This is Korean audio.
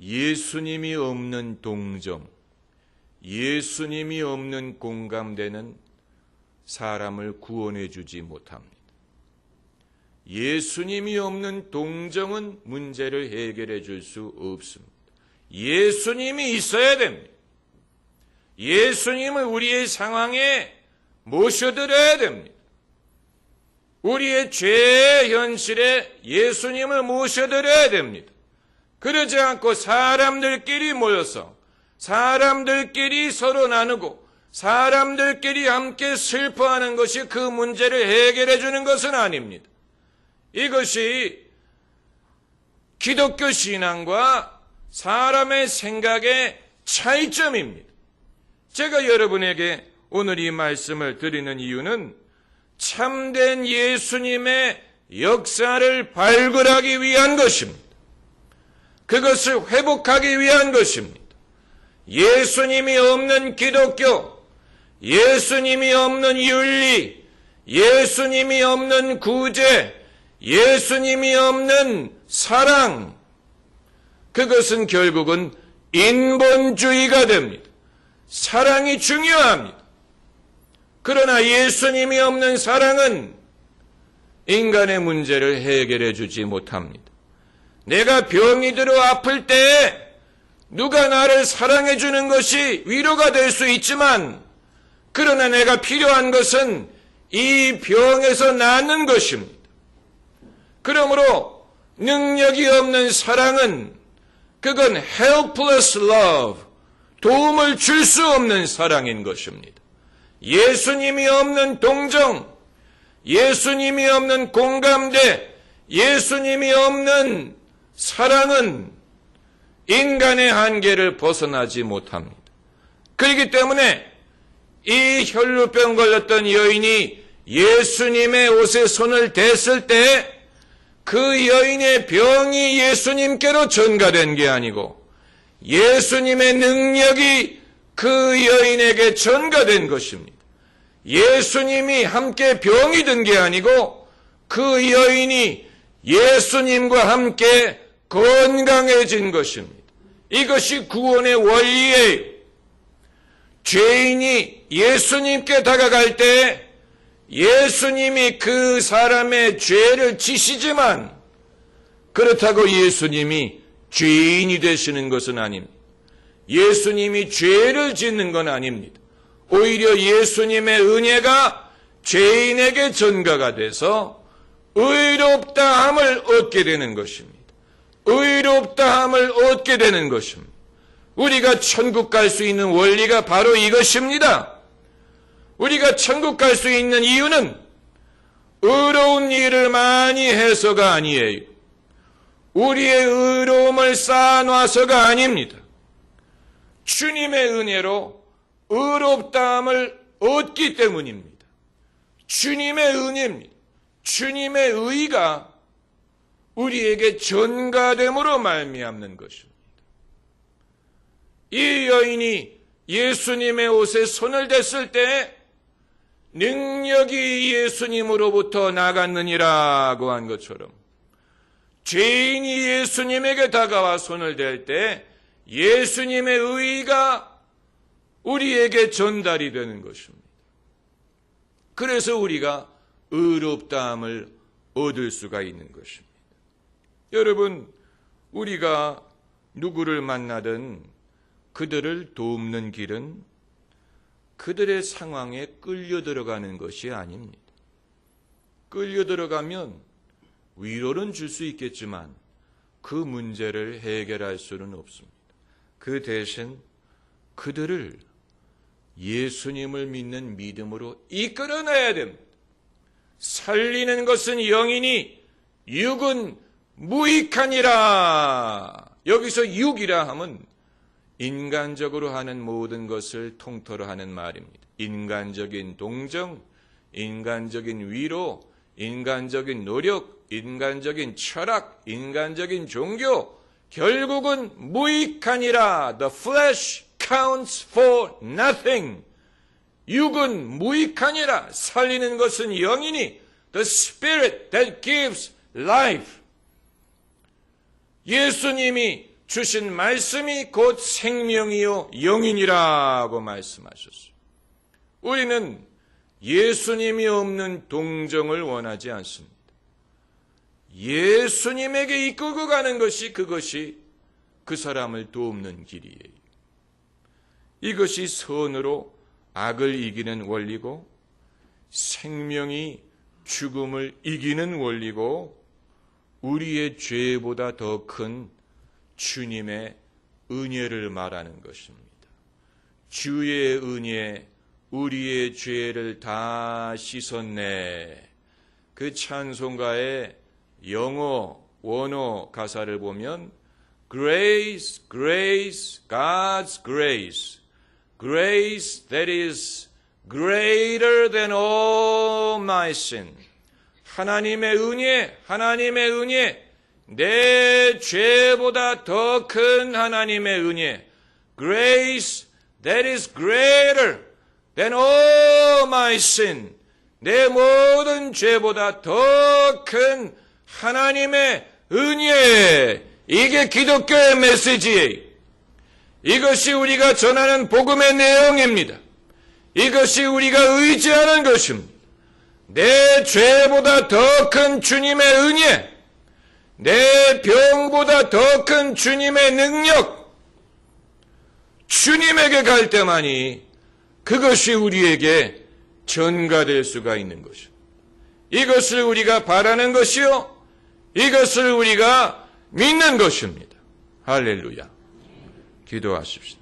예수님이 없는 동정, 예수님이 없는 공감대는 사람을 구원해 주지 못합니다. 예수님이 없는 동정은 문제를 해결해 줄 수 없습니다. 예수님이 있어야 됩니다. 예수님을 우리의 상황에 모셔드려야 됩니다. 우리의 죄의 현실에 예수님을 모셔드려야 됩니다. 그러지 않고 사람들끼리 모여서 사람들끼리 서로 나누고 사람들끼리 함께 슬퍼하는 것이 그 문제를 해결해 주는 것은 아닙니다. 이것이 기독교 신앙과 사람의 생각의 차이점입니다. 제가 여러분에게 오늘 이 말씀을 드리는 이유는 참된 예수님의 역사를 발굴하기 위한 것입니다. 그것을 회복하기 위한 것입니다. 예수님이 없는 기독교, 예수님이 없는 윤리, 예수님이 없는 구제, 예수님이 없는 사랑, 그것은 결국은 인본주의가 됩니다. 사랑이 중요합니다. 그러나 예수님이 없는 사랑은 인간의 문제를 해결해 주지 못합니다. 내가 병이 들어 아플 때 누가 나를 사랑해 주는 것이 위로가 될 수 있지만, 그러나 내가 필요한 것은 이 병에서 낫는 것입니다. 그러므로 능력이 없는 사랑은 그건 helpless love, 도움을 줄 수 없는 사랑인 것입니다. 예수님이 없는 동정, 예수님이 없는 공감대, 예수님이 없는 사랑은 인간의 한계를 벗어나지 못합니다. 그렇기 때문에 이 혈루병 걸렸던 여인이 예수님의 옷에 손을 댔을 때 그 여인의 병이 예수님께로 전가된 게 아니고 예수님의 능력이 그 여인에게 전가된 것입니다. 예수님이 함께 병이 든 게 아니고 그 여인이 예수님과 함께 건강해진 것입니다. 이것이 구원의 원리예요. 죄인이 예수님께 다가갈 때 예수님이 그 사람의 죄를 지시지만 그렇다고 예수님이 죄인이 되시는 것은 아닙니다. 예수님이 죄를 짓는 건 아닙니다. 오히려 예수님의 은혜가 죄인에게 전가가 돼서 의롭다함을 얻게 되는 것입니다. 의롭다함을 얻게 되는 것입니다. 우리가 천국 갈 수 있는 원리가 바로 이것입니다. 우리가 천국 갈 수 있는 이유는 의로운 일을 많이 해서가 아니에요. 우리의 의로움을 쌓아놔서가 아닙니다. 주님의 은혜로 의롭다함을 얻기 때문입니다. 주님의 은혜입니다. 주님의 의가 우리에게 전가됨으로 말미암는 것입니다. 이 여인이 예수님의 옷에 손을 댔을 때 능력이 예수님으로부터 나갔느니라고 한 것처럼 죄인이 예수님에게 다가와 손을 댈 때 예수님의 의가 우리에게 전달이 되는 것입니다. 그래서 우리가 의롭다함을 얻을 수가 있는 것입니다. 여러분, 우리가 누구를 만나든 그들을 돕는 길은 그들의 상황에 끌려 들어가는 것이 아닙니다. 끌려 들어가면 위로는 줄 수 있겠지만 그 문제를 해결할 수는 없습니다. 그 대신 그들을 예수님을 믿는 믿음으로 이끌어내야 됩니다. 살리는 것은 영이니 육은 무익하니라. 여기서 육이라 함은 인간적으로 하는 모든 것을 통틀어 하는 말입니다. 인간적인 동정, 인간적인 위로, 인간적인 노력, 인간적인 철학, 인간적인 종교, 결국은 무익하니라. The flesh counts for nothing. 육은 무익하니라. 살리는 것은 영이니 the spirit that gives life. 예수님이 주신 말씀이 곧 생명이요 영이니라고 말씀하셨어요. 우리는 예수님이 없는 동정을 원하지 않습니다. 예수님에게 이끌고 가는 것이 그것이 그 사람을 돕는 길이에요. 이것이 선으로 악을 이기는 원리고 생명이 죽음을 이기는 원리고 우리의 죄보다 더 큰 주님의 은혜를 말하는 것입니다. 주의 은혜 우리의 죄를 다 씻었네. 그 찬송가의 영어 원어 가사를 보면 Grace, grace, God's grace, grace that is greater than all my sin. 하나님의 은혜, 하나님의 은혜, 내 죄보다 더 큰 하나님의 은혜. Grace that is greater than all my sin. 내 모든 죄보다 더 큰 하나님의 은혜. 이게 기독교의 메시지예요. 이것이 우리가 전하는 복음의 내용입니다. 이것이 우리가 의지하는 것입니다. 내 죄보다 더 큰 주님의 은혜, 내 병보다 더 큰 주님의 능력, 주님에게 갈 때만이 그것이 우리에게 전가될 수가 있는 것이요. 이것을 우리가 바라는 것이요. 이것을 우리가 믿는 것입니다. 할렐루야. 기도하십시다.